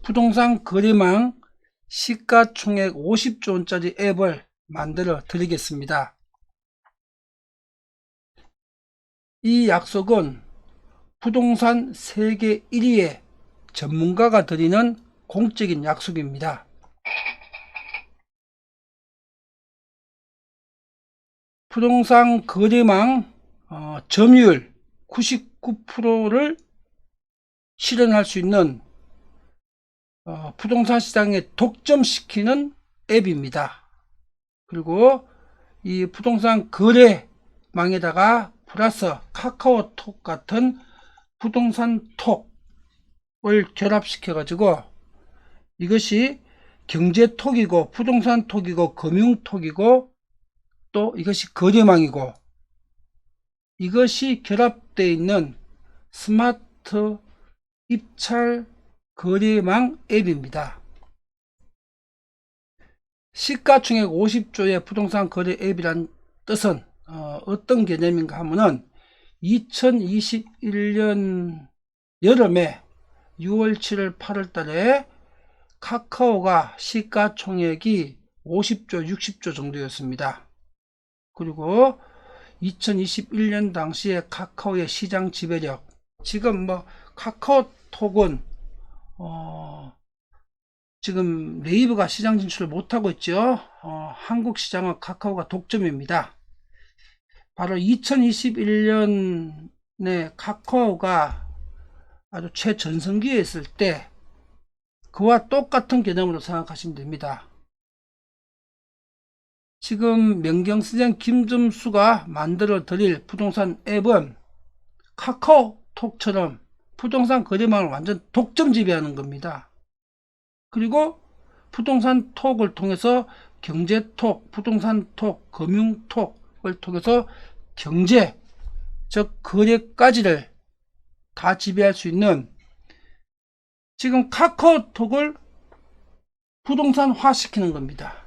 부동산 거래망 시가총액 50조 원짜리 앱을 만들어 드리겠습니다. 이 약속은 부동산 세계 1위의 전문가가 드리는 공적인 약속입니다. 부동산 거래망 점유율 99%를 실현할 수 있는 부동산 시장에 독점시키는 앱입니다. 그리고 이 부동산 거래망에다가 플러스 카카오톡 같은 부동산 톡을 결합시켜 가지고 이것이 경제톡이고 부동산 톡이고 금융톡이고 또 이것이 거래망이고 이것이 결합되어 있는 스마트 입찰 거래망 앱입니다. 시가총액 50조의 부동산 거래 앱이란 뜻은 어떤 개념인가 하면은 2021년 여름에 6월 7월 8월 달에 카카오가 시가총액이 50조 60조 정도였습니다. 그리고 2021년 당시에 카카오의 시장 지배력, 지금 카카오톡은 지금 네이버가 시장 진출을 못하고 있죠. 한국 시장은 카카오가 독점입니다. 바로 2021년에 카카오가 아주 최전성기에 있을 때 그와 똑같은 개념으로 생각하시면 됩니다. 지금 명경스장 김점수가 만들어 드릴 부동산 앱은 카카오톡처럼 부동산 거래망을 완전 독점 지배하는 겁니다. 그리고 부동산 톡을 통해서 경제톡, 부동산 톡, 금융톡을 통해서 경제, 즉 거래까지를 다 지배할 수 있는, 지금 카카오톡을 부동산화 시키는 겁니다.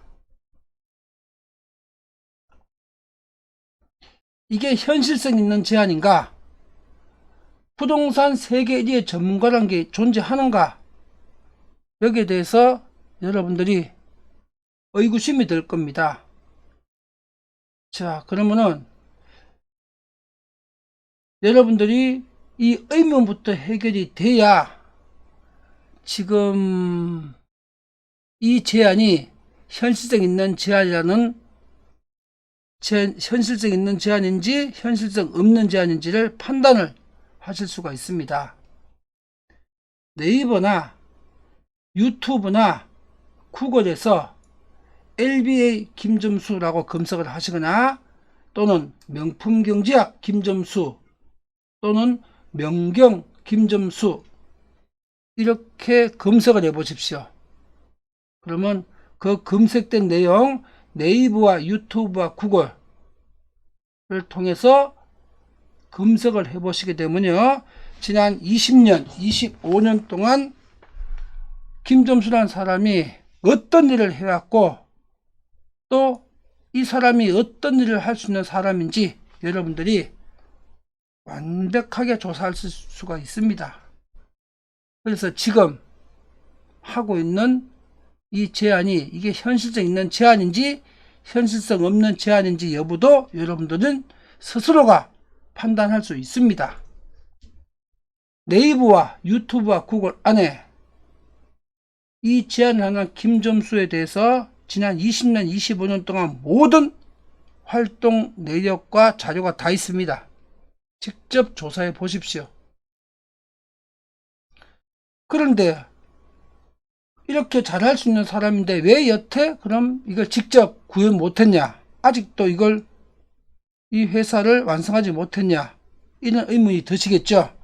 이게 현실성 있는 제안인가? 부동산 세계 1위의 전문가라는 게 존재하는가? 여기에 대해서 여러분들이 의구심이 들 겁니다. 자, 그러면은 여러분들이 이 의문부터 해결이 돼야 지금 이 제안이 현실성 있는 제안인지 현실성 없는 제안인지를 판단을 하실 수가 있습니다. 네이버나 유튜브나 구글에서 LBA 김점수라고 검색을 하시거나 또는 명품경제학 김점수 또는 명경 김점수 이렇게 검색을 해 보십시오. 그러면 그 검색된 내용 네이버와 유튜브와 구글을 통해서 검색을 해 보시게 되면요, 지난 20년 25년 동안 김점수라는 사람이 어떤 일을 해왔고 또 이 사람이 어떤 일을 할 수 있는 사람인지 여러분들이 완벽하게 조사할 수가 있습니다. 그래서 지금 하고 있는 이 제안이 이게 현실성 있는 제안인지 현실성 없는 제안인지 여부도 여러분들은 스스로가 판단할 수 있습니다. 네이버와 유튜브와 구글 안에 이 제안하는 김점수에 대해서 지난 20년 25년 동안 모든 활동 내역과 자료가 다 있습니다. 직접 조사해 보십시오. 그런데 이렇게 잘할 수 있는 사람인데 왜 여태 그럼 이걸 직접 구현 못했냐, 아직도 이 회사를 완성하지 못했냐, 이런 의문이 드시겠죠.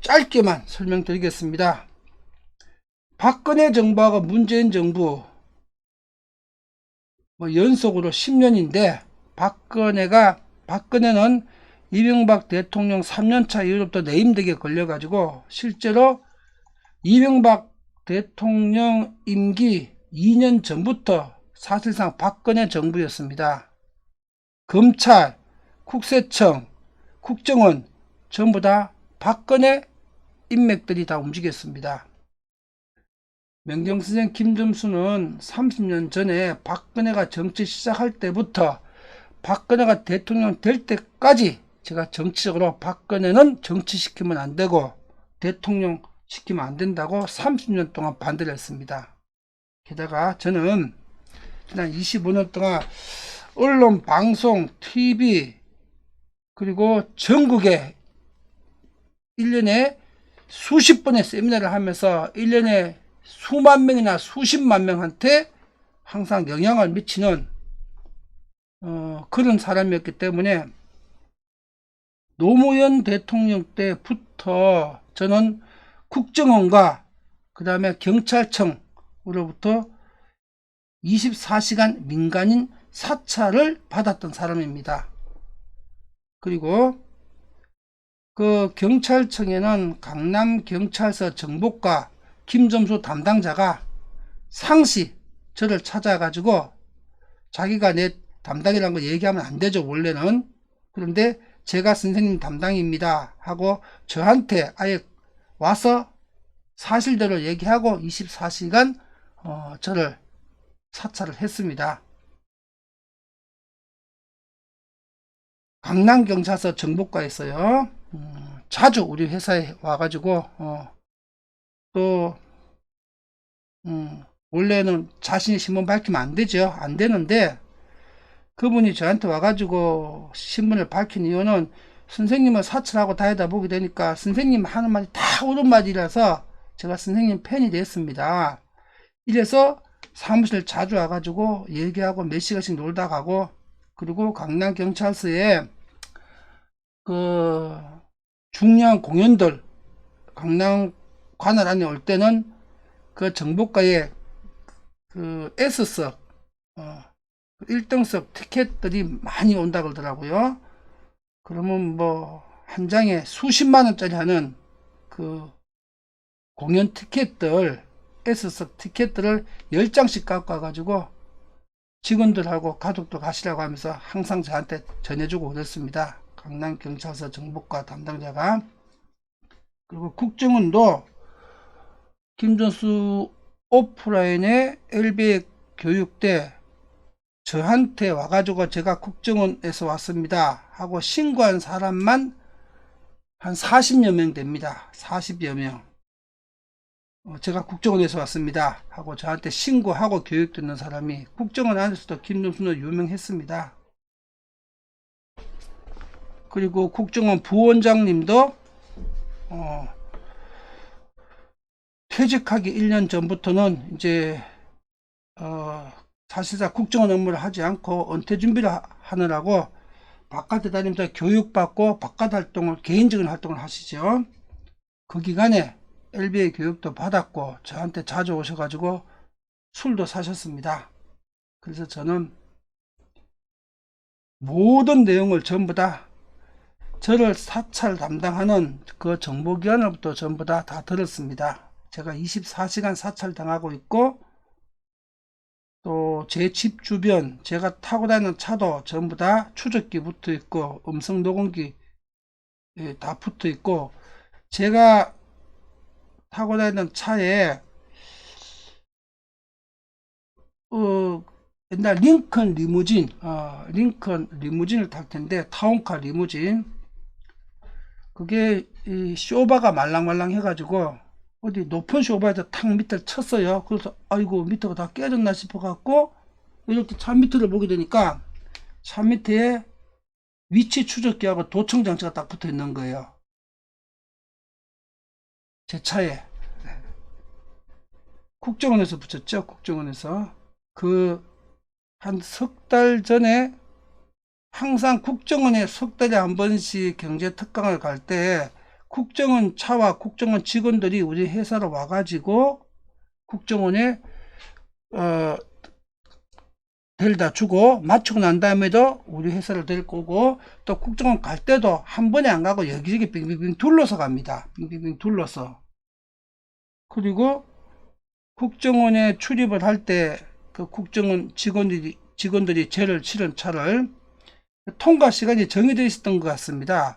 짧게만 설명드리겠습니다. 박근혜 정부하고 문재인 정부 연속으로 10년인데 박근혜는 이명박 대통령 3년차 이후부터 내임덕에 걸려가지고 실제로 이명박 대통령 임기 2년 전부터 사실상 박근혜 정부였습니다. 검찰, 국세청, 국정원 전부 다 박근혜 인맥들이 다 움직였습니다. 명정수생 김점수는 30년 전에 박근혜가 정치 시작할 때부터 박근혜가 대통령 될 때까지 제가 정치적으로 박근혜는 정치시키면 안 되고 대통령 시키면 안 된다고 30년 동안 반대를 했습니다. 게다가 저는 지난 25년 동안 언론, 방송, TV 그리고 전국에 1년에 수십 번의 세미나를 하면서 1년에 수만 명이나 수십만 명한테 항상 영향을 미치는 그런 사람이었기 때문에 노무현 대통령 때부터 저는 국정원과 그 다음에 경찰청으로부터 24시간 민간인 사찰을 받았던 사람입니다. 그리고 그 경찰청에는 강남경찰서 정보과 김점수 담당자가 상시 저를 찾아가지고 자기가 내 담당이라는 거 얘기하면 안 되죠, 원래는. 그런데 제가 선생님 담당입니다 하고 저한테 아예 와서 사실대로 얘기하고 24시간 저를 사찰을 했습니다. 강남경찰서 정보과에서요. 자주 우리 회사에 와가지고 또 원래는 자신의 신분 밝히면 안 되죠. 안 되는데 그분이 저한테 와가지고 신분을 밝힌 이유는 선생님을 사찰하고 다니다 보게 되니까 선생님 하는 말이 다 옳은 말이라서 제가 선생님 팬이 됐습니다. 이래서 사무실 자주 와가지고 얘기하고 몇 시간씩 놀다 가고, 그리고 강남경찰서에 그 중요한 공연들 강남 관할 안에 올 때는 그 정보과에 그 S석 1등석 티켓들이 많이 온다 그러더라고요. 그러면 뭐 한 장에 수십만 원짜리 하는 그 공연 티켓들, S석 티켓들을 10장씩 갖고 와가지고 직원들하고 가족도 가시라고 하면서 항상 저한테 전해주고 그랬습니다. 강남경찰서 정보과 담당자가. 그리고 국정원도 김점수 오프라인의 LBA 교육 때 저한테 와가지고 제가 국정원에서 왔습니다 하고 신고한 사람만 한 40여 명 됩니다. 40여 명. 제가 국정원에서 왔습니다 하고 저한테 신고하고 교육듣는 사람이 국정원 안에서도 김점수는 유명했습니다. 그리고 국정원 부원장님도 퇴직하기 1년 전부터는 이제 사실상 국정원 업무를 하지 않고 은퇴 준비를 하느라고 바깥에 다니면서 교육받고 바깥 활동을, 개인적인 활동을 하시죠. 그 기간에 LBA 교육도 받았고 저한테 자주 오셔가지고 술도 사셨습니다. 그래서 저는 모든 내용을 전부 다 저를 사찰 담당하는 그 정보기관으로부터 전부 다 들었습니다. 제가 24시간 사찰 당하고 있고 또 제 집 주변 제가 타고 다니는 차도 전부 다 추적기 붙어 있고 음성 녹음기 다 붙어 있고, 제가 타고 다니는 차에 옛날 링컨 리무진을 탈 텐데, 타운카 리무진, 그게 이 쇼바가 말랑말랑 해가지고 어디 높은 쇼바에서 탁 밑을 쳤어요. 그래서 아이고 밑에가 다 깨졌나 싶어 갖고 이렇게 차 밑을 보게 되니까 차 밑에 위치 추적기하고 도청 장치가 딱 붙어 있는 거예요. 제 차에. 국정원에서 붙였죠. 국정원에서. 한 석 달 전에 항상 국정원에 석 달에 한 번씩 경제 특강을 갈 때 국정원 차와 국정원 직원들이 우리 회사로 와가지고 국정원에 데려다 주고 마치고 난 다음에도 우리 회사를 데리고 오고, 또 국정원 갈 때도 한 번에 안 가고 여기저기 빙빙빙 둘러서 갑니다. 빙빙빙 둘러서. 그리고 국정원에 출입을 할 때 그 국정원 직원들이 죄를 치른 차를 통과 시간이 정해져 있었던 것 같습니다.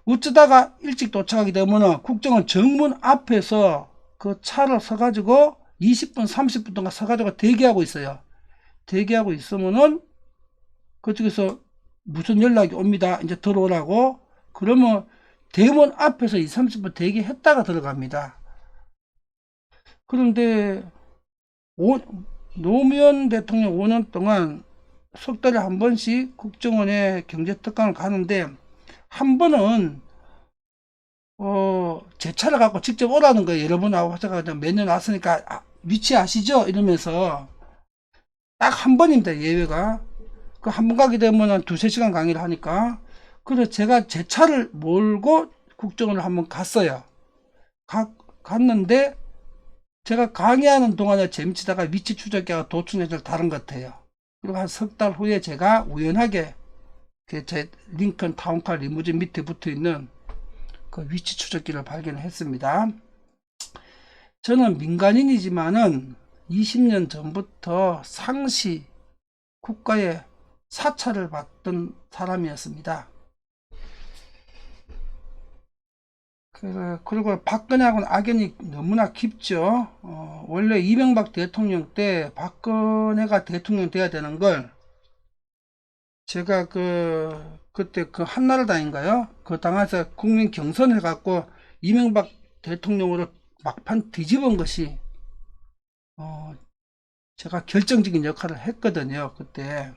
어쩌다가 일찍 도착하게 되면 국정원 정문 앞에서 그 차를 서가지고 20분, 30분 동안 서가지고 대기하고 있어요. 대기하고 있으면은 그쪽에서 무슨 연락이 옵니다. 이제 들어오라고. 그러면 대문 앞에서 2, 30분 대기했다가 들어갑니다. 그런데 노무현 대통령 5년 동안 석 달에 한 번씩 국정원에 경제특강을 가는데 한 번은 제 차를 갖고 직접 오라는 거예요. 여러분 와서 몇 년 왔으니까 위치 아시죠? 이러면서 딱 한 번입니다. 예외가. 그 한 번 가게 되면 한 두세 시간 강의를 하니까. 그래서 제가 제 차를 몰고 국정원을 한번 갔어요. 갔는데 제가 강의하는 동안에 재미치다가 위치 추적기가 도충해서 다른 것 같아요. 그리고 한 석 달 후에 제가 우연하게 제 링컨 타운카 리무진 밑에 붙어 있는 그 위치 추적기를 발견했습니다. 저는 민간인이지만은 20년 전부터 상시 국가의 사찰을 받던 사람이었습니다. 그리고 박근혜하고는 악연이 너무나 깊죠. 원래 이명박 대통령 때 박근혜가 대통령 돼야 되는 걸 제가 그때 그 한나라당인가요? 그 당에서 국민 경선을 갖고 이명박 대통령으로 막판 뒤집은 것이 제가 결정적인 역할을 했거든요. 그때.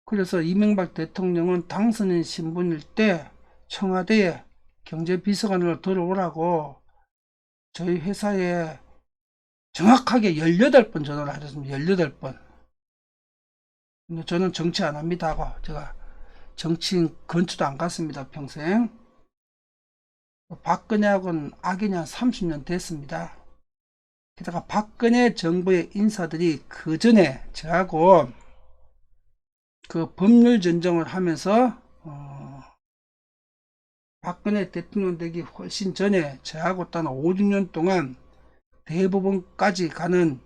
그래서 이명박 대통령은 당선인 신분일 때 청와대에 경제비서관으로 들어오라고 저희 회사에 정확하게 18번 전화를 하셨습니다. 18번. 근데 저는 정치 안 합니다 하고 제가 정치인 근처도 안 갔습니다. 평생. 박근혜하고는 악연이 한 30년 됐습니다. 게다가 박근혜 정부의 인사들이 그 전에 저하고 그 법률 전쟁을 하면서 박근혜 대통령 되기 훨씬 전에 저하고 단 5, 6년 동안 대법원까지 가는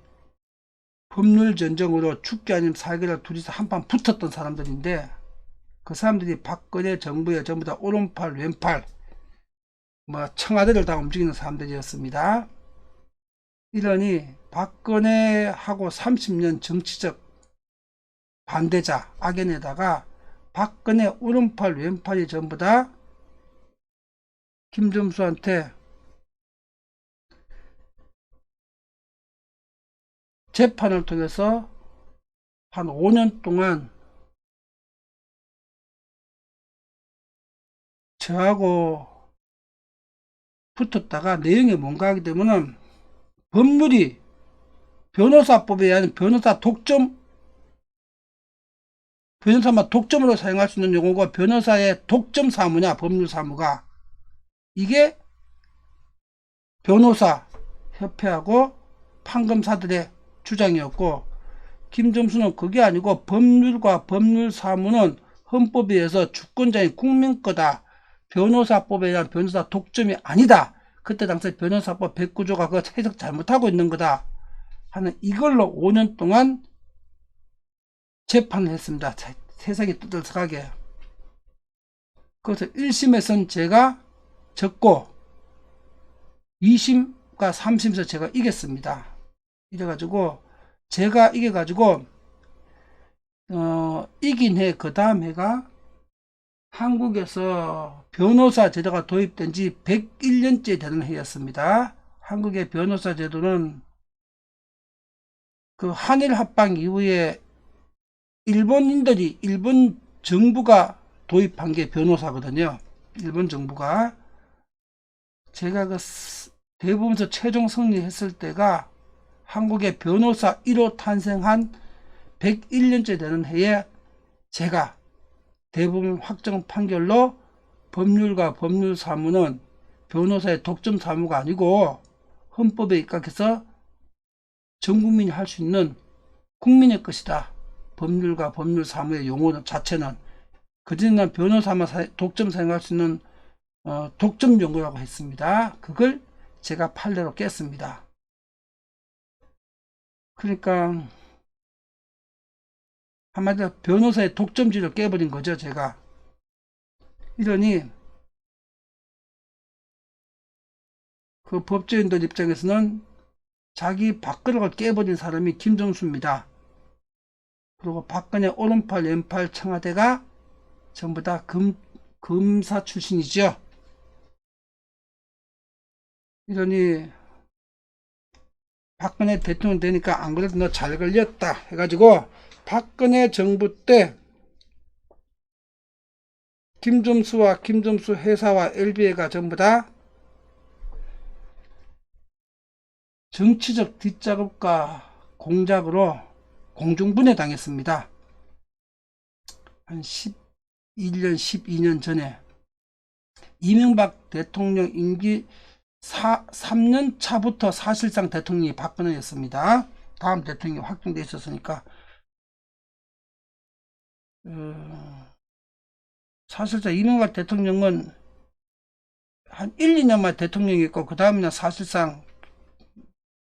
법률 전쟁으로 죽기 아니면 살기를 둘이서 한판 붙었던 사람들인데 그 사람들이 박근혜 정부에 전부 다 오른팔 왼팔 청와대를 다 움직이는 사람들이었습니다. 이러니 박근혜하고 30년 정치적 반대자 악연에다가 박근혜 오른팔 왼팔이 전부 다 김점수한테 재판을 통해서 한 5년 동안 저하고 붙었다가 내용이 뭔가 하게 되면은 법률이 변호사법에 의한 변호사만 독점으로 사용할 수 있는 용어가 변호사의 독점 사무냐, 법률 사무가. 이게 변호사 협회하고 판검사들의 주장이었고, 김점수는 그게 아니고 법률과 법률 사무는 헌법에 의해서 주권자인 국민 거다. 변호사법에 의한 변호사 독점이 아니다. 그때 당시 변호사법 109조가 그 해석 잘못하고 있는 거다 하는 이걸로 5년 동안 재판을 했습니다. 세상이 뜨뜻하게. 그래서 1심에서는 제가 졌고 2심과 3심에서 제가 이겼습니다. 이래가지고 제가 이겨가지고 이긴 해 그 다음 해가 한국에서 변호사 제도가 도입된 지 101년째 되는 해였습니다. 한국의 변호사 제도는 그 한일 합방 이후에 일본 정부가 도입한 게 변호사거든요. 일본 정부가. 제가 그 대법원에서 최종 승리했을 때가 한국의 변호사 1호 탄생한 101년째 되는 해에 제가 대법원 확정 판결로 법률과 법률 사무는 변호사의 독점 사무가 아니고 헌법에 입각해서 전 국민이 할 수 있는 국민의 것이다. 법률과 법률 사무의 용어 자체는 그전에는 변호사만 독점 사용할 수 있는 독점 용어라고 했습니다. 그걸 제가 판례로 깼습니다. 그러니까 한마디로 변호사의 독점지를 깨버린 거죠, 제가. 이러니 그 법조인들 입장에서는 자기 밥그릇을 깨버린 사람이 김정수입니다. 그리고 박근혜 오른팔 왼팔 청와대가 전부 다 검사 출신이죠. 이러니 박근혜 대통령 되니까 안 그래도 너 잘 걸렸다 해가지고 박근혜 정부 때 김점수와 김점수 회사와 LB가 전부 다 정치적 뒷작업과 공작으로 공중분해 당했습니다. 한 11년, 12년 전에 이명박 대통령 임기 3년 차부터 사실상 대통령이 박근혜였습니다. 다음 대통령이 확정돼 있었으니까 사실상 이명박 대통령은 한 1, 2년만 대통령이었고 그 다음에는 사실상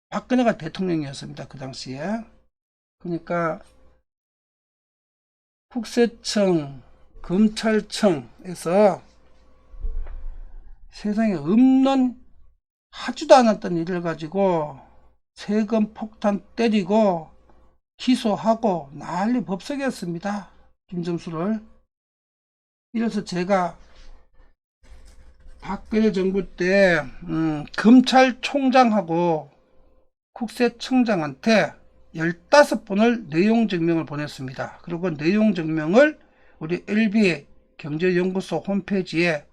박근혜가 대통령이었습니다. 그 당시에. 그러니까 국세청, 검찰청에서 세상에 없는 하지도 않았던 일을 가지고 세금 폭탄 때리고 기소하고 난리 법석이었습니다. 김정수를. 이래서 제가 박근혜 정부 때 검찰총장하고 국세청장한테 15번을 내용 증명을 보냈습니다. 그리고 내용 증명을 우리 LB 경제연구소 홈페이지에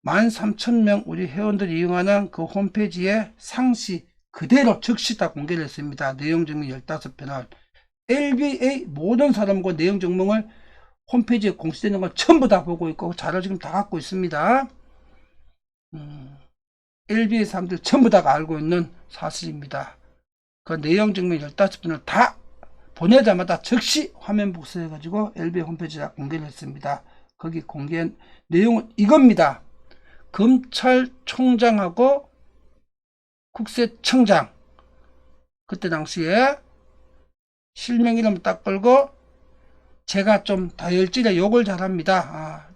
13,000명 우리 회원들이 이용하는 그 홈페이지에 상시 그대로 즉시 다 공개를 했습니다. 내용 증명 15편을 LBA 모든 사람과 내용 증명을 홈페이지에 공시되는 걸 전부 다 보고 있고 자료 지금 다 갖고 있습니다. LBA 사람들 전부 다가 알고 있는 사실입니다. 그 내용 증명 15편을 다 보내자마자 즉시 화면 복사해 가지고 LBA 홈페이지에 공개를 했습니다. 거기 공개한 내용은 이겁니다. 검찰총장하고 국세청장 그때 당시에 실명 이름 딱 걸고 제가 좀 다혈질에 욕을 잘합니다.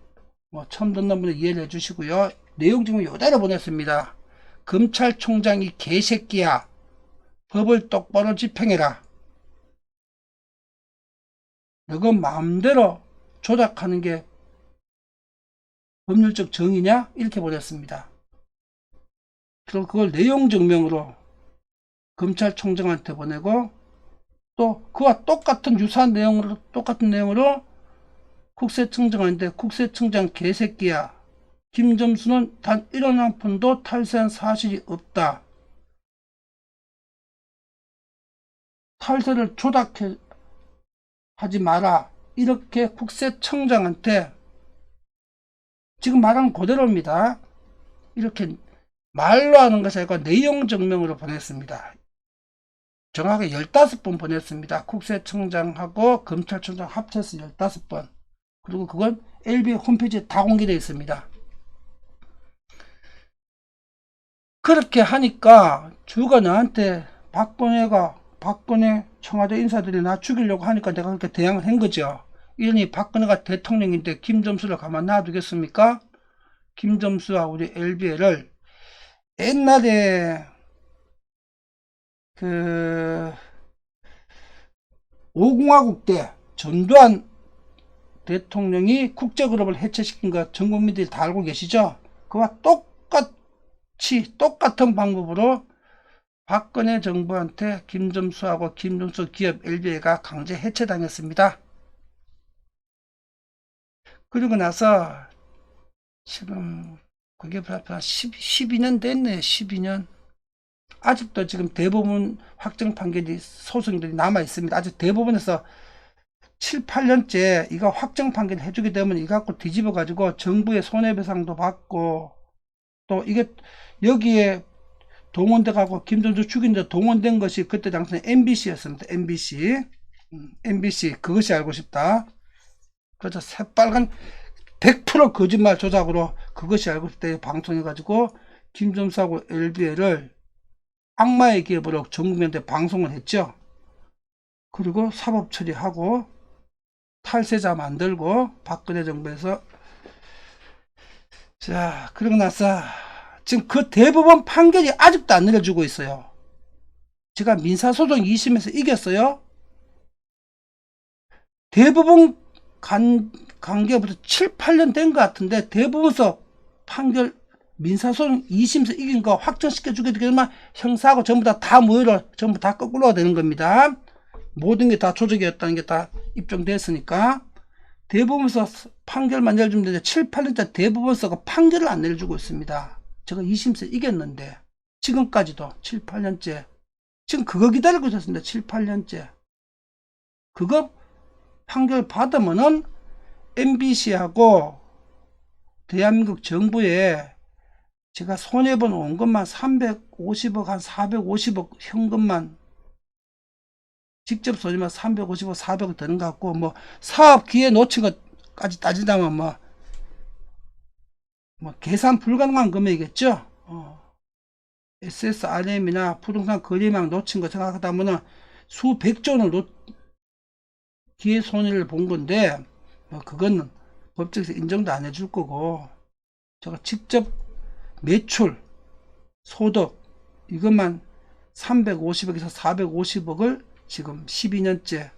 뭐 처음 듣는 분은 이해를 해주시고요. 내용 증명 요대로 보냈습니다. 검찰총장이 개새끼야. 법을 똑바로 집행해라. 너가 마음대로 조작하는 게 법률적 정의냐? 이렇게 보냈습니다. 그리고 그걸 내용 증명으로 검찰총장한테 보내고 또 그와 똑같은 유사한 내용으로 똑같은 내용으로 국세청장한테 국세청장 개새끼야. 김점수는 단 1원 한 푼도 탈세한 사실이 없다. 탈세를 조작하지 마라. 이렇게 국세청장한테 지금 말한 그대로입니다. 이렇게 말로 하는 것이 아니고 내용 증명으로 보냈습니다. 정확하게 15번 보냈습니다. 국세청장하고 검찰청장 합쳐서 15번. 그리고 그건 LB 홈페이지에 다 공개되어 있습니다. 그렇게 하니까 주가 나한테 박근혜 청와대 인사들이 나 죽이려고 하니까 내가 그렇게 대응을 한 거죠. 이러니 박근혜가 대통령인데 김점수를 가만 놔두겠습니까? 김점수와 우리 LB를 옛날에 그 5공화국 때 전두환 대통령이 국제그룹을 해체시킨 거 전 국민들이 다 알고 계시죠? 그와 똑같은 방법으로 박근혜 정부한테 김점수하고 김점수 기업 LB가 강제 해체당했습니다. 그리고 나서 지금 그게 12년 됐네. 12년. 아직도 지금 대법원 확정 판결이 소송들이 남아 있습니다. 아직 대법원에서 7, 8년째 이거 확정 판결 해주게 되면 이거 갖고 뒤집어 가지고 정부의 손해배상도 받고 또 이게 여기에 동원돼 가고 김정수 죽인 데 동원된 것이 그때 당시에 MBC였습니다. MBC 그것이 알고 싶다. 그래서 새빨간 100% 거짓말 조작으로 그것이 알고 싶다 방송해 가지고 김점수하고 LB를 악마의 기업으로 전국민한테 방송을 했죠. 그리고 사법 처리하고 탈세자 만들고 박근혜 정부에서 자 그러고 나서 지금 그 대법원 판결이 아직도 안 내려주고 있어요. 제가 민사소송 2심에서 이겼어요. 대법원 관계부터 7, 8년 된 것 같은데 대법원서 판결 민사소송 2심에서 이긴 거 확정시켜 주게 되면 형사하고 전부 다 무효로 전부 다 거꾸로가 되는 겁니다. 모든 게 다 조작이었다는 게 다 입증됐으니까 대법원서 판결만 내려주면 되는데 7, 8년째 대법원서가 판결을 안 내려주고 있습니다. 제가 2심에서 이겼는데 지금까지도 7, 8년째 지금 그거 기다리고 있었습니다. 7, 8년째 그거 판결 받으면은 MBC하고 대한민국 정부에 제가 손해본 온 것만 350억 한 450억 현금만 직접 손해만 350억 400억 되는 것 같고 뭐 사업 기회 놓친 것까지 따지자면 뭐 계산 불가능한 금액이겠죠. SSRM이나 부동산 거래망 놓친 거 생각하다 보면 수백조 원을 기회 손해를 본 건데 그건 법적에서 인정도 안 해줄 거고 제가 직접 매출 소득 이것만 350억에서 450억을 지금 12년째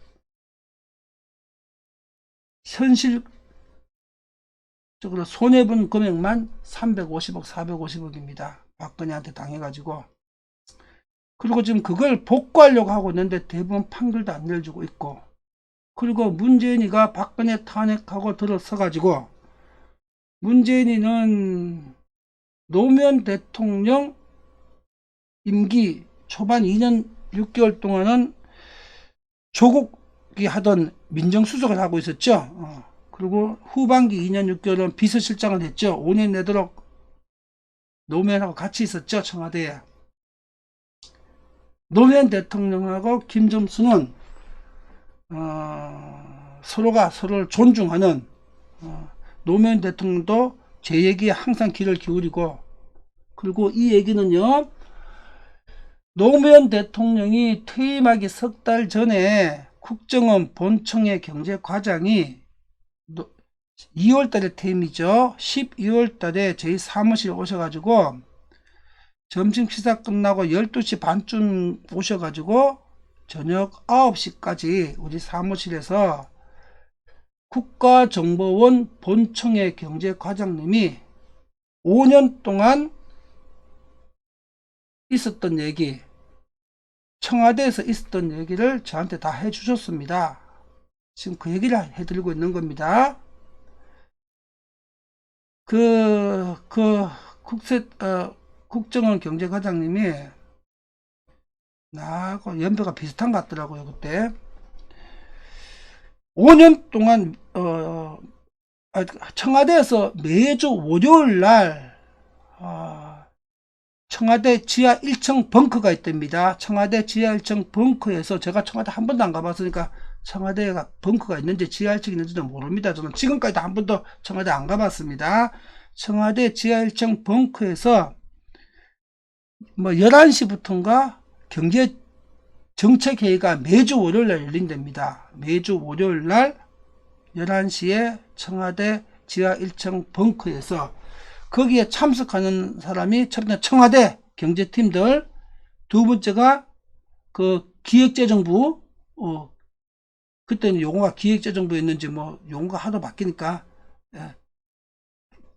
현실적으로 손해본 금액만 350억 450억입니다 박근혜한테 당해가지고. 그리고 지금 그걸 복구하려고 하고 있는데 대법원 판결도 안 내려주고 있고, 그리고 문재인이가 박근혜 탄핵하고 들어서가지고 문재인이는 노무현 대통령 임기 초반 2년 6개월 동안은 조국이 하던 민정수석을 하고 있었죠. 그리고 후반기 2년 6개월은 비서실장을 했죠. 5년 내도록 노무현하고 같이 있었죠. 청와대에. 노무현 대통령하고 김정수는 서로가 서로를 존중하는, 노무현 대통령도 제 얘기에 항상 귀를 기울이고, 그리고 이 얘기는요, 노무현 대통령이 퇴임하기 석 달 전에 국정원 본청의 경제과장이 2월달에 퇴임이죠. 12월달에 저희 사무실 오셔가지고 점심 식사 끝나고 12시 반쯤 오셔가지고 저녁 9시까지 우리 사무실에서 국가정보원 본청의 경제과장님이 5년 동안 있었던 얘기, 청와대에서 있었던 얘기를 저한테 다 해주셨습니다. 지금 그 얘기를 해드리고 있는 겁니다. 국정원 경제과장님이 나하고 연배가 비슷한 것 같더라고요. 그때 5년 동안 청와대에서 매주 월요일날 청와대 지하 1층 벙커가 있답니다. 청와대 지하 1층 벙커에서, 제가 청와대 한 번도 안 가봤으니까 청와대가 벙커가 있는지 지하 1층이 있는지도 모릅니다. 저는 지금까지도 한 번도 청와대 안 가봤습니다. 청와대 지하 1층 벙커에서 11시부터인가 경제정책회의가 매주 월요일날 열린답니다. 매주 월요일날 11시에 청와대 지하 1층 벙커에서 거기에 참석하는 사람이 첫 번째 청와대 경제팀들, 두 번째가 그 기획재정부, 그때는 용어가 기획재정부였는지 뭐 용어가 하도 바뀌니까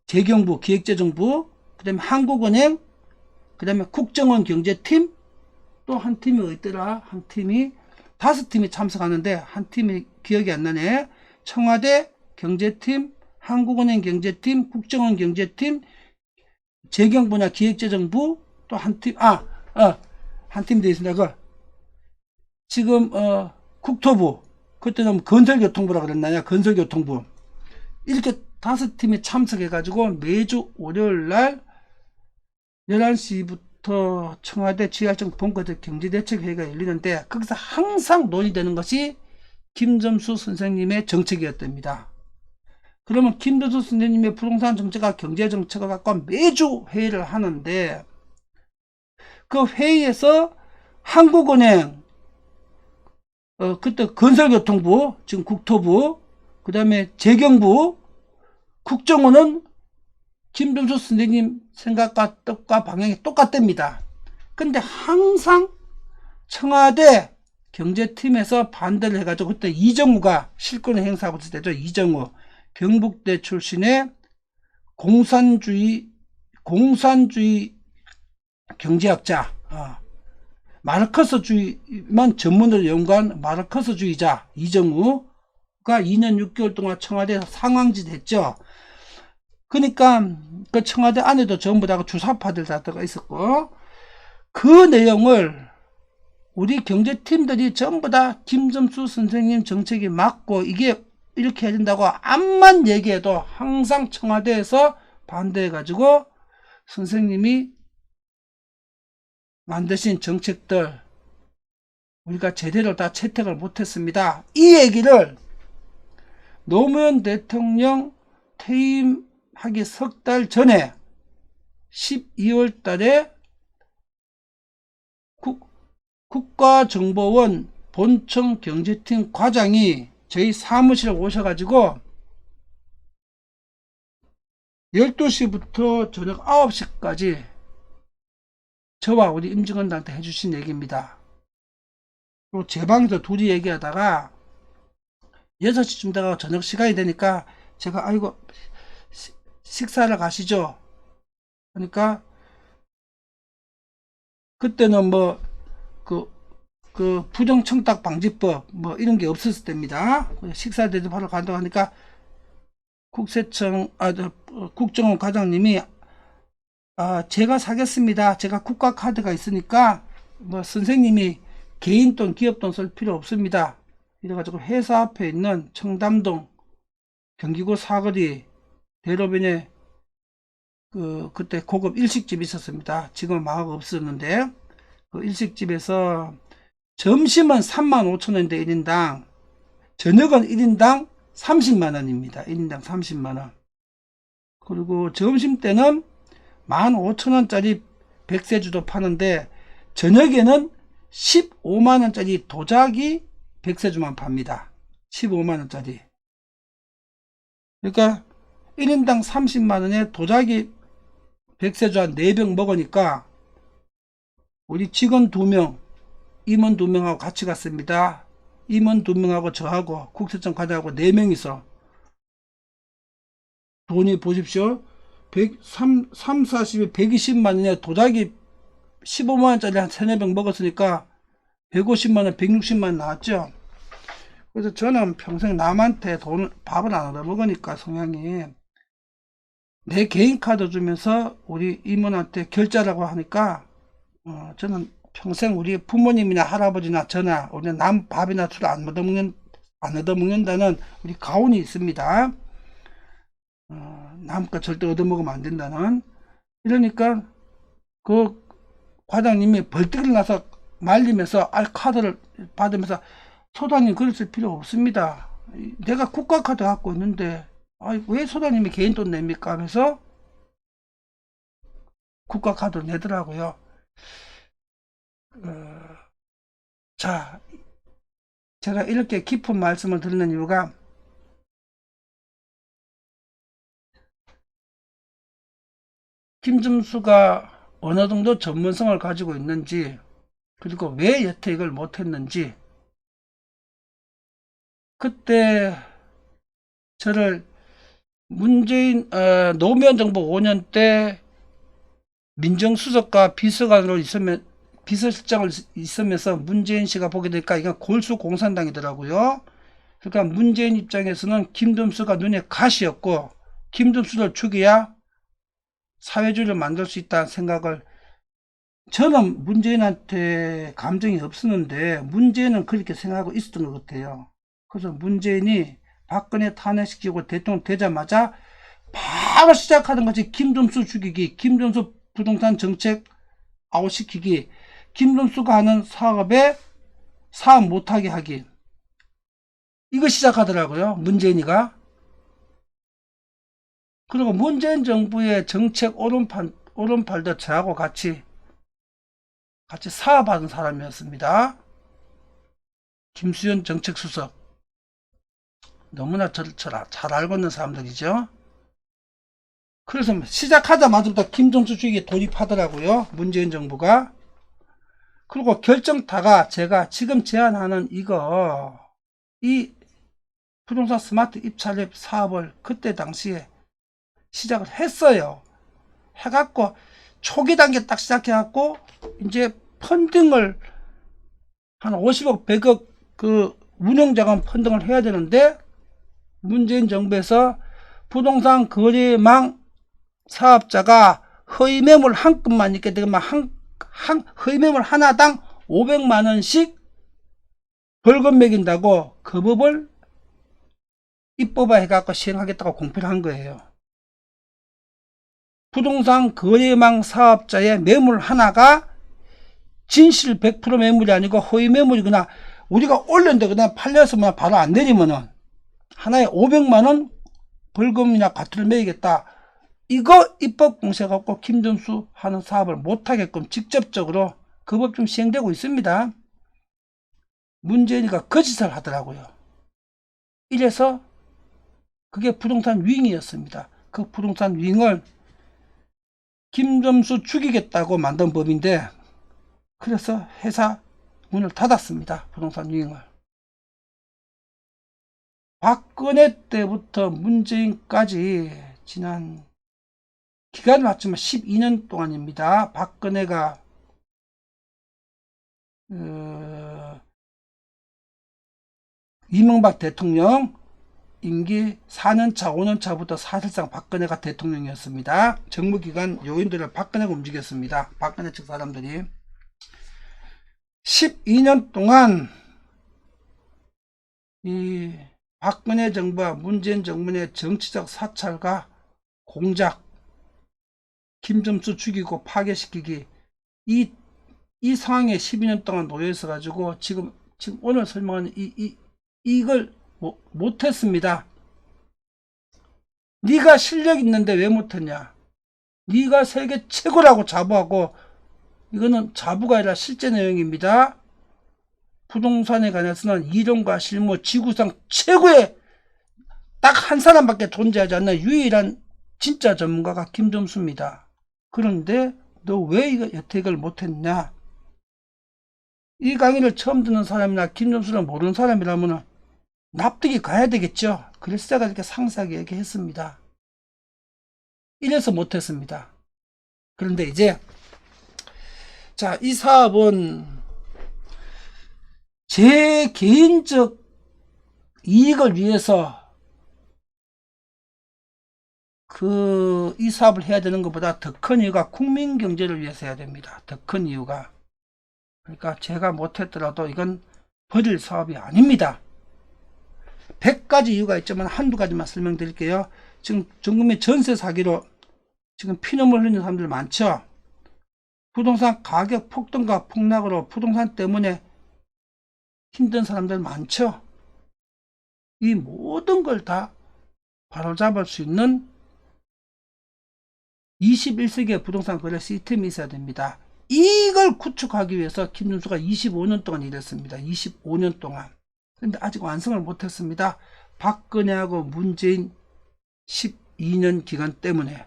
재경부, 기획재정부, 그 다음에 한국은행, 그 다음에 국정원 경제팀, 또 한 팀이 어디더라? 한 팀이 5팀이 참석하는데 한 팀이 기억이 안 나네. 청와대 경제팀, 한국은행 경제팀, 국정원 경제팀, 재경부나 기획재정부, 또 한 팀, 한 팀 되어 있습니다. 지금, 국토부, 그때는 건설교통부라 그랬나요? 건설교통부. 이렇게 5팀이 참석해가지고 매주 월요일날 11시부터 청와대 지하철 본거대 경제대책회의가 열리는데 거기서 항상 논의되는 것이 김점수 선생님의 정책이었답니다. 그러면 김점수 선생님의 부동산 정책과 경제 정책을 갖고 매주 회의를 하는데, 그 회의에서 한국은행, 그때 건설교통부, 지금 국토부, 그 다음에 재경부, 국정원은 김종수 선생님 생각과 뜻과 방향이 똑같답니다. 근데 항상 청와대 경제팀에서 반대를 해가지고 그때 이정우가 실권을 행사하고 있을 때죠. 이정우 경북대 출신의 공산주의 경제학자, 마르크스주의만 전문으로 연구한 마르크스주의자 이정우가 2년 6개월 동안 청와대에서 상황짓 했죠. 그러니까 그 청와대 안에도 전부 다 주사파들 다 들어가 있었고, 그 내용을 우리 경제팀들이 전부 다 김점수 선생님 정책이 맞고 이게 이렇게 해야 된다고 암만 얘기해도 항상 청와대에서 반대해가지고 선생님이 만드신 정책들 우리가 제대로 다 채택을 못했습니다. 이 얘기를 노무현 대통령 퇴임하기 석 달 전에 12월 달에 국가정보원 본청 경제팀 과장이 저희 사무실에 오셔가지고 12시부터 저녁 9시까지 저와 우리 임직원들한테 해주신 얘기입니다. 그리고 제 방에서 둘이 얘기하다가 6시쯤 되가 저녁 시간이 되니까 제가 아이고 식사를 가시죠. 그러니까 그때는 뭐 그 부정청탁 방지법 뭐 이런 게 없었을 때입니다. 식사 대접하러 간다고 하니까 국정원 과장님이 제가 사겠습니다. 제가 국가 카드가 있으니까 뭐 선생님이 개인 돈 기업 돈 쓸 필요 없습니다. 이래가지고 회사 앞에 있는 청담동 경기고 사거리 대로변에 그때 고급 일식집이 있었습니다. 지금 마가 없었는데 그 일식집에서 점심은 35,000원인데 1인당, 저녁은 1인당 30만원입니다. 1인당 30만원. 그리고 점심때는 15,000원짜리 백세주도 파는데 저녁에는 15만원짜리 도자기 백세주만 팝니다. 15만원짜리. 그러니까 1인당 30만원에 도자기 백세주 한 4병 먹으니까 우리 직원 2명, 임원 2명하고 같이 갔습니다. 임원 2명하고 저하고 국세청 과장하고 4명이서 돈이 보십시오. 40에 120만원에 도자기 15만원짜리 한 3-4병 먹었으니까 150만원, 160만원 나왔죠. 그래서 저는 평생 남한테 밥을 안 얻어먹으니까 성향이 내 개인 카드 주면서 우리 임원한테 결제라고 하니까 저는 평생 우리 부모님이나 할아버지나 저나 우리는 남 밥이나 술 안 얻어먹는다는 우리 가훈이 있습니다. 남 거 절대 얻어먹으면 안 된다는. 이러니까 그 과장님이 벌떡 일어나서 말리면서 카드를 받으면서 소장님 그랬을 필요 없습니다. 내가 국가카드 갖고 있는데 왜 소장님이 개인 돈 냅니까 하면서 국가카드를 내더라고요. 자, 제가 이렇게 깊은 말씀을 드리는 이유가 김점수가 어느 정도 전문성을 가지고 있는지, 그리고 왜 여태 이걸 못했는지, 그때 저를 문재인 노무현 정부 5년 때 민정수석과 비서관으로 비서실장을 있으면서 문재인 씨가 보게 되니까 이건 골수 공산당이더라고요. 그러니까 문재인 입장에서는 김점수가 눈에 가시였고 김점수를 죽여야 사회주의를 만들 수 있다는 생각을, 저는 문재인한테 감정이 없었는데 문재인은 그렇게 생각하고 있었던 것 같아요. 그래서 문재인이 박근혜 탄핵시키고 대통령 되자마자 바로 시작하는 것이 김점수 죽이기, 김점수 부동산 정책 아웃시키기, 김점수가 하는 사업에 사업 못하게 하기, 이거 시작하더라고요, 문재인이가. 그리고 문재인 정부의 정책 오른팔도 저하고 같이 사업하는 사람이었습니다. 김수현 정책수석. 너무나 저를 잘 알고 있는 사람들이죠. 그래서 시작하자마자부터 김정수 주기에 돌입하더라고요. 문재인 정부가. 그리고 결정타가 제가 지금 제안하는 이 부동산 스마트 입찰립 사업을 그때 당시에 시작을 했어요. 해갖고 초기 단계 딱 시작해갖고 이제 펀딩을 한 50억 100억 그 운영자금 펀딩을 해야 되는데 문재인 정부에서 부동산 거래망 사업자가 허위 매물 한 건만 있게 되면 허위 매물 하나당 500만원씩 벌금 매긴다고 그 법을 입법화 해갖고 시행하겠다고 공표를 한 거예요. 부동산 거래망 사업자의 매물 하나가 진실 100% 매물이 아니고 허위 매물이거나 우리가 올렸는데 그냥 팔려서 바로 안 내리면은 하나에 500만원 벌금이나 과태료를 매기겠다. 이거 입법 공세해갖고 김정수 하는 사업을 못하게끔 직접적으로 그 법 좀 시행되고 있습니다. 문재인이가 거짓을 하더라고요. 이래서 그게 부동산 윙이었습니다. 그 부동산 윙을 김정수 죽이겠다고 만든 법인데 그래서 회사 문을 닫았습니다. 부동산 윙을. 박근혜 때부터 문재인까지 지난 기간을 맞추면 12년 동안입니다. 박근혜가 이명박 대통령 임기 4년차 5년차부터 사실상 박근혜가 대통령이었습니다. 정부기관 요인들을 박근혜가 움직였습니다. 박근혜 측 사람들이 12년 동안 이 박근혜 정부와 문재인 정부의 정치적 사찰과 공작, 김정수 죽이고 파괴시키기 이 상황에 12년 동안 놓여 있어 가지고 지금 오늘 설명하는 이걸 못했습니다. 네가 실력 있는데 왜 못했냐? 네가 세계 최고라고 자부하고 이거는 자부가 아니라 실제 내용입니다. 부동산에 관해서는 이론과 실무 지구상 최고의 딱 한 사람밖에 존재하지 않는 유일한 진짜 전문가가 김정수입니다. 그런데 너 왜 이거 여태껏 못했냐? 이 강의를 처음 듣는 사람이나 김정수를 모르는 사람이라면 납득이 가야 되겠죠. 그래서 제가 이렇게 상세하게 얘기했습니다. 이래서 못했습니다. 그런데 이제 이 사업은 제 개인적 이익을 위해서 이 사업을 해야 되는 것보다 더 큰 이유가 국민 경제를 위해서 해야 됩니다. 더 큰 이유가. 그러니까 제가 못했더라도 이건 버릴 사업이 아닙니다. 100가지 이유가 있지만 한두 가지만 설명드릴게요. 지금 전국민 전세 사기로 지금 피눈물 흘리는 사람들 많죠. 부동산 가격 폭등과 폭락으로 부동산 때문에 힘든 사람들 많죠. 이 모든 걸 다 바로잡을 수 있는 21세기의 부동산 거래 시스템이 있어야 됩니다. 이걸 구축하기 위해서 김정수가 25년 동안 일했습니다. 25년 동안. 그런데 아직 완성을 못했습니다. 박근혜하고 문재인 12년 기간 때문에.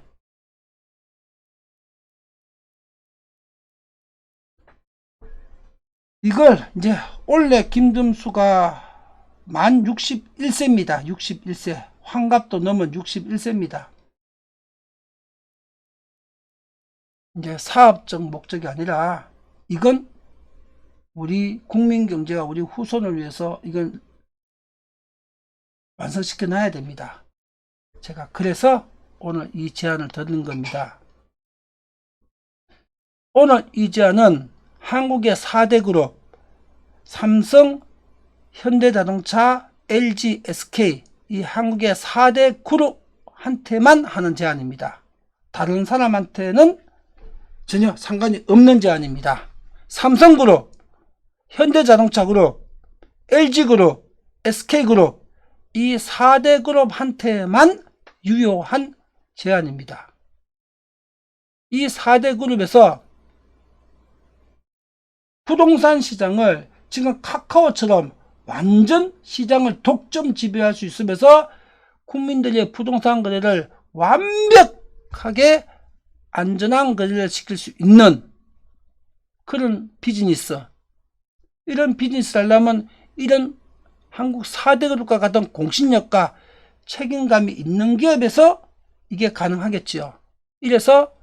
이걸 이제 원래 김정수가 만 61세입니다. 61세. 환갑도 넘은 61세입니다. 이제 사업적 목적이 아니라 이건 우리 국민 경제와 우리 후손을 위해서 이건 완성시켜 놔야 됩니다. 제가 그래서 오늘 이 제안을 드린 겁니다. 오늘 이 제안은 한국의 4대 그룹 삼성, 현대자동차, LG, SK 이 한국의 4대 그룹한테만 하는 제안입니다. 다른 사람한테는 전혀 상관이 없는 제안입니다. 삼성그룹, 현대자동차그룹, LG그룹, SK그룹 이 4대 그룹한테만 유효한 제안입니다. 이 4대 그룹에서 부동산 시장을 지금 카카오처럼 완전 시장을 독점 지배할 수 있으면서 국민들의 부동산 거래를 완벽하게 안전한 거래를 시킬 수 있는 그런 비즈니스. 이런 비즈니스를 하려면 이런 한국 4대 그룹과 같은 공신력과 책임감이 있는 기업에서 이게 가능하겠지요. 이래서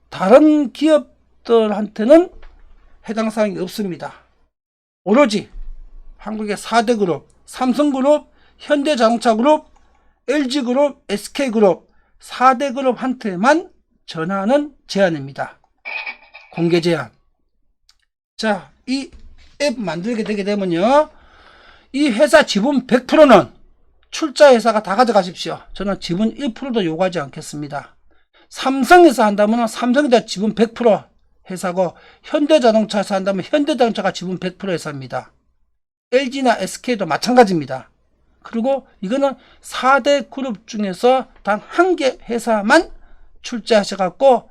다른 기업들한테는 해당 사항이 없습니다. 오로지 한국의 4대 그룹, 삼성그룹, 현대자동차그룹, LG그룹, SK그룹 4대 그룹한테만 전하는 제한입니다. 공개 제한. 자, 이 앱 만들게 되게 되면요, 이 회사 지분 100%는 출자 회사가 다 가져가십시오. 저는 지분 1%도 요구하지 않겠습니다. 삼성에서 한다면 삼성에다 지분 100% 회사고, 현대자동차에서 한다면 현대자동차가 지분 100% 회사입니다. LG나 SK도 마찬가지입니다. 그리고 이거는 4대 그룹 중에서 단 한 개 회사만 출자하셔갖고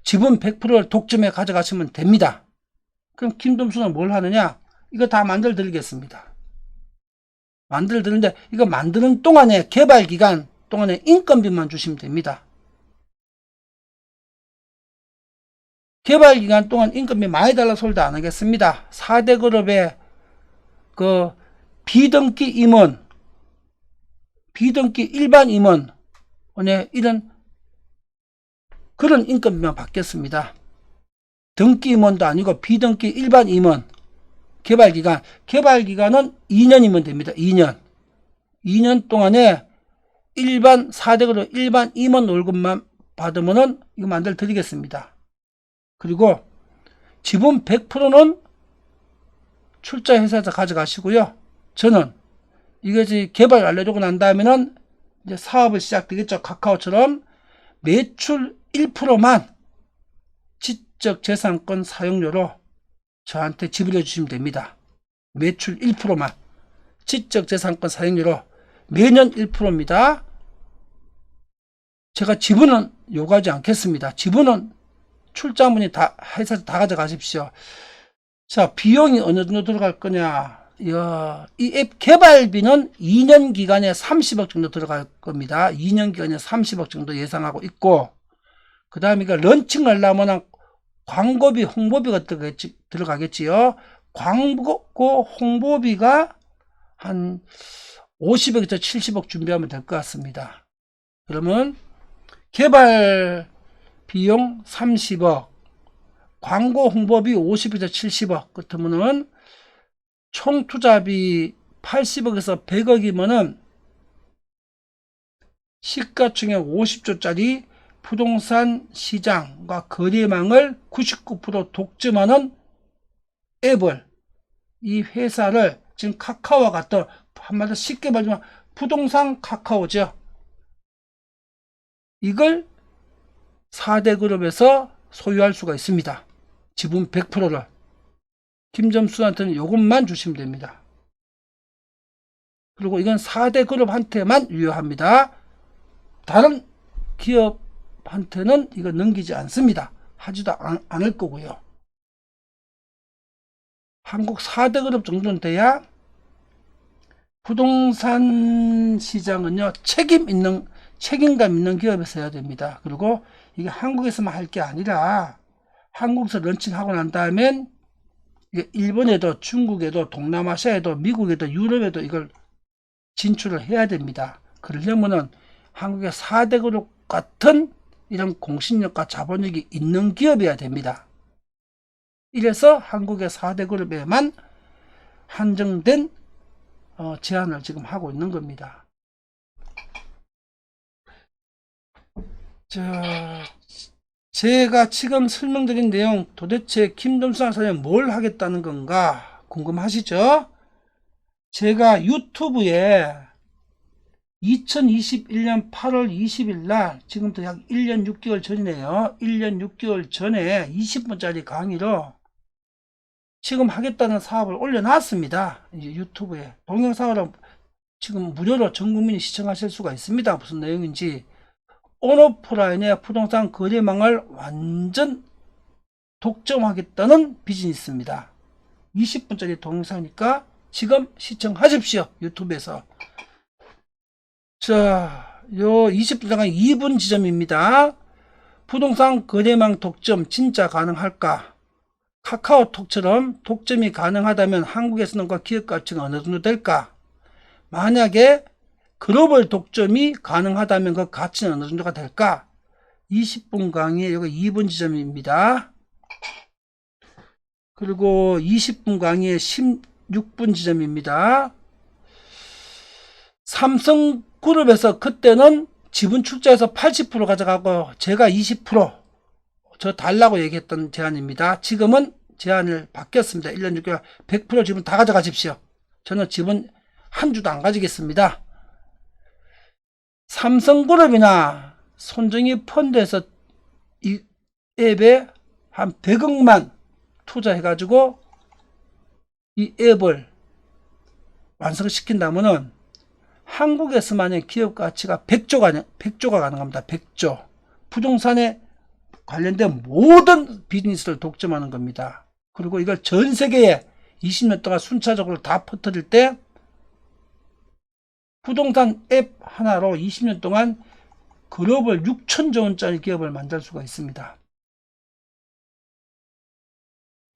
지분 100%를 독점해 가져가시면 됩니다. 그럼 김dom수는 뭘 하느냐? 이거 다 만들어 드리겠습니다. 만들어 드리는데, 이거 만드는 동안에 개발 기간 동안에 인건비만 주시면 됩니다. 개발 기간 동안 인건비 많이 달라 소리도 안 하겠습니다. 4대 그룹의 그 비등기 임원, 비등기 일반 임원, 이런 그런 인건비만 받겠습니다. 등기 임원도 아니고 비등기 일반 임원. 개발기간, 개발기간은 2년이면 됩니다. 2년 동안에 일반 4대 그룹 일반 임원 월급만 받으면은 이거 만들어 드리겠습니다. 그리고 지분 100%는 출자 회사에서 가져가시고요. 저는 이것이 개발 알려주고 난 다음에는 이제 사업을 시작되겠죠. 카카오처럼 매출 1%만 지적재산권 사용료로 저한테 지불해 주시면 됩니다. 매출 1%만 지적재산권 사용료로 매년 1%입니다. 제가 지분은 요구하지 않겠습니다. 지분은 출자문이 다 회사에서 다 가져가십시오. 자, 비용이 어느 정도 들어갈 거냐? 이 앱 개발비는 2년 기간에 30억 정도 들어갈 겁니다. 2년 기간에 30억 정도 예상하고 있고, 그 다음에 이거 런칭을 하려면 광고비, 홍보비가 들어가겠지요. 광고, 홍보비가 한 50억에서 70억 준비하면 될 것 같습니다. 그러면 개발 비용 30억, 광고 홍보비 50에서 70억 같으면은 총 투자비 80억에서 100억이면은 시가총액 50조짜리 부동산 시장과 거래망을 99% 독점하는 앱을, 이 회사를 지금 카카오와 같은, 한마디로 쉽게 말하면 부동산 카카오죠. 이걸 4대 그룹에서 소유할 수가 있습니다. 지분 100%를. 김점수한테는 요것만 주시면 됩니다. 그리고 이건 4대 그룹한테만 유효합니다. 다른 기업한테는 이거 넘기지 않습니다. 하지도 않을 거고요. 한국 4대 그룹 정도는 돼야 부동산 시장은요, 책임감 있는 기업에서 해야 됩니다. 그리고 이게 한국에서만 할 게 아니라 한국에서 런칭하고 난 다음엔 일본에도, 중국에도, 동남아시아에도, 미국에도, 유럽에도 이걸 진출을 해야 됩니다. 그러려면은 한국의 4대 그룹 같은 이런 공신력과 자본력이 있는 기업이어야 됩니다. 이래서 한국의 4대 그룹에만 한정된 제안을 지금 하고 있는 겁니다. 자, 제가 지금 설명드린 내용, 도대체 김점수 사장이 뭘 하겠다는 건가 궁금하시죠? 제가 유튜브에 2021년 8월 20일 날, 지금부터 약 1년 6개월 전이네요. 1년 6개월 전에 20분짜리 강의로 지금 하겠다는 사업을 올려놨습니다. 유튜브에. 동영상으로 지금 무료로 전 국민이 시청하실 수가 있습니다. 무슨 내용인지. 온오프라인의 부동산 거래망을 완전 독점하겠다는 비즈니스입니다. 20분짜리 동영상이니까 지금 시청하십시오. 유튜브에서. 자, 요 20분 잠깐 2분 지점입니다. 부동산 거래망 독점 진짜 가능할까? 카카오톡처럼 독점이 가능하다면 한국에서는 그 기업 가치가 어느 정도 될까? 만약에 글로벌 독점이 가능하다면 그 가치는 어느 정도가 될까? 20분 강의, 여기 2번 지점입니다. 그리고 20분 강의의 16분 지점입니다. 삼성그룹에서 그때는 지분 출자해서 80% 가져가고 제가 20% 저 달라고 얘기했던 제안입니다. 지금은 제안을 바뀌었습니다. 1년 6개월 100% 지분 다 가져가십시오. 저는 지분 한 주도 안 가지겠습니다. 삼성그룹이나 손정희 펀드에서 이 앱에 한 100억만 투자해가지고 이 앱을 완성시킨다면은 한국에서만의 기업 가치가 100조가 가능합니다. 100조. 부동산에 관련된 모든 비즈니스를 독점하는 겁니다. 그리고 이걸 전 세계에 20년 동안 순차적으로 다 퍼뜨릴 때 부동산 앱 하나로 20년 동안 글로벌 6천조 원짜리 기업을 만들 수가 있습니다.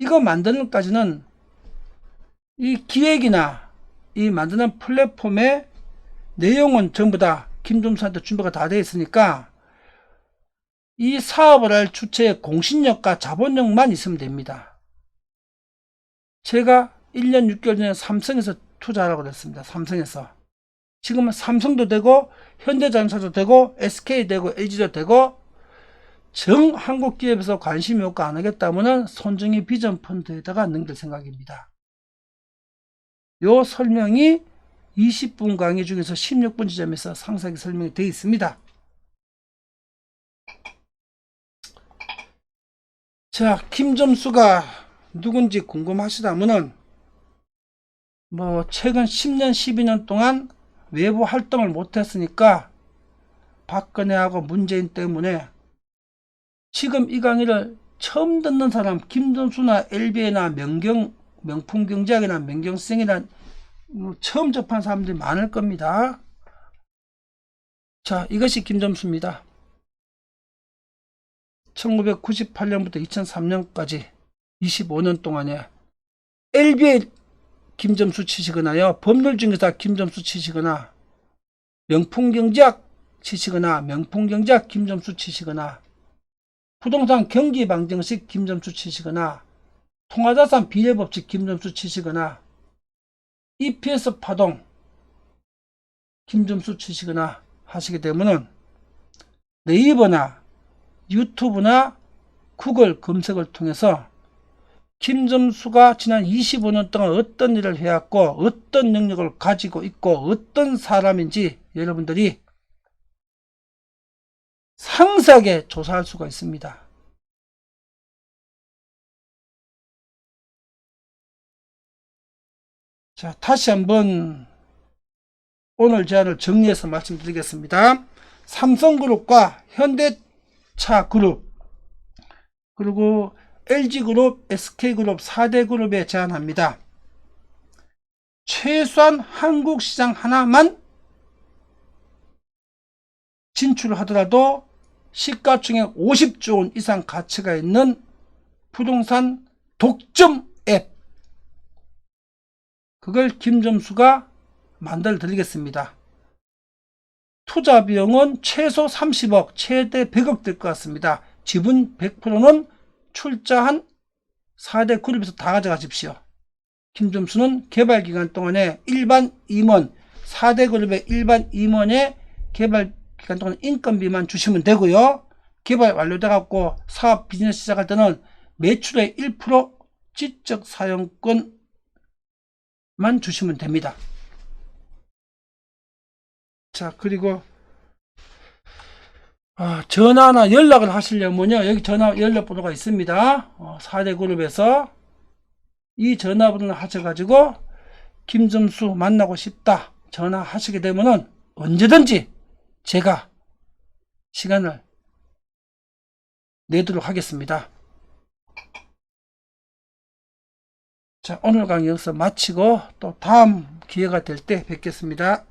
이거 만드는 것까지는 이 기획이나 이 만드는 플랫폼의 내용은 전부 다 김점수한테 준비가 다 되어 있으니까 이 사업을 할 주체의 공신력과 자본력만 있으면 됩니다. 제가 1년 6개월 전에 삼성에서 투자하라고 그랬습니다. 삼성에서. 지금은 삼성도 되고 현대자동차도 되고 SK 되고 LG도 되고 정 한국 기업에서 관심이 없고 안 하겠다면 손정희 비전 펀드에다가 넘길 생각입니다. 요 설명이 20분 강의 중에서 16분 지점에서 상세하게 설명이 되어 있습니다. 자, 김점수가 누군지 궁금하시다면은 뭐 최근 10년 12년 동안 외부 활동을 못했으니까 박근혜하고 문재인 때문에 지금 이 강의를 처음 듣는 사람 김점수나 LB나 명품경제학이나 명경생이나 처음 접한 사람들이 많을 겁니다. 자, 이것이 김점수입니다. 1998년부터 2003년까지 25년 동안에 LBA 김점수 치시거나요, 법률중개사 김점수 치시거나, 명품경제학 치시거나, 명품경제학 김점수 치시거나, 부동산 경기방정식 김점수 치시거나, 통화자산 비례법칙 김점수 치시거나, EPS 파동 김점수 치시거나 하시게 되면은 네이버나 유튜브나 구글 검색을 통해서 김점수가 지난 25년 동안 어떤 일을 해왔고 어떤 능력을 가지고 있고 어떤 사람인지 여러분들이 상세하게 조사할 수가 있습니다. 자, 다시 한번 오늘 제안을 정리해서 말씀드리겠습니다. 삼성그룹과 현대차그룹 그리고 LG그룹, SK그룹 4대 그룹에 제안합니다. 최소한 한국 시장 하나만 진출하더라도 시가총액 50조 원 이상 가치가 있는 부동산 독점 앱, 그걸 김점수가 만들어 드리겠습니다. 투자 비용은 최소 30억, 최대 100억 될 것 같습니다. 지분 100%는 출자한 4대 그룹에서 다 가져가십시오. 김점수는 개발 기간 동안에 일반 임원, 4대 그룹의 일반 임원의 개발 기간 동안 인건비만 주시면 되고요. 개발 완료돼 갖고 사업 비즈니스 시작할 때는 매출의 1% 지적 사용권만 주시면 됩니다. 자, 그리고 전화나 연락을 하시려면요, 여기 전화 연락번호가 있습니다. 4대 그룹에서 이 전화번호를 하셔가지고 김점수 만나고 싶다 전화하시게 되면은 언제든지 제가 시간을 내도록 하겠습니다. 자, 오늘 강의 여기서 마치고 또 다음 기회가 될 때 뵙겠습니다.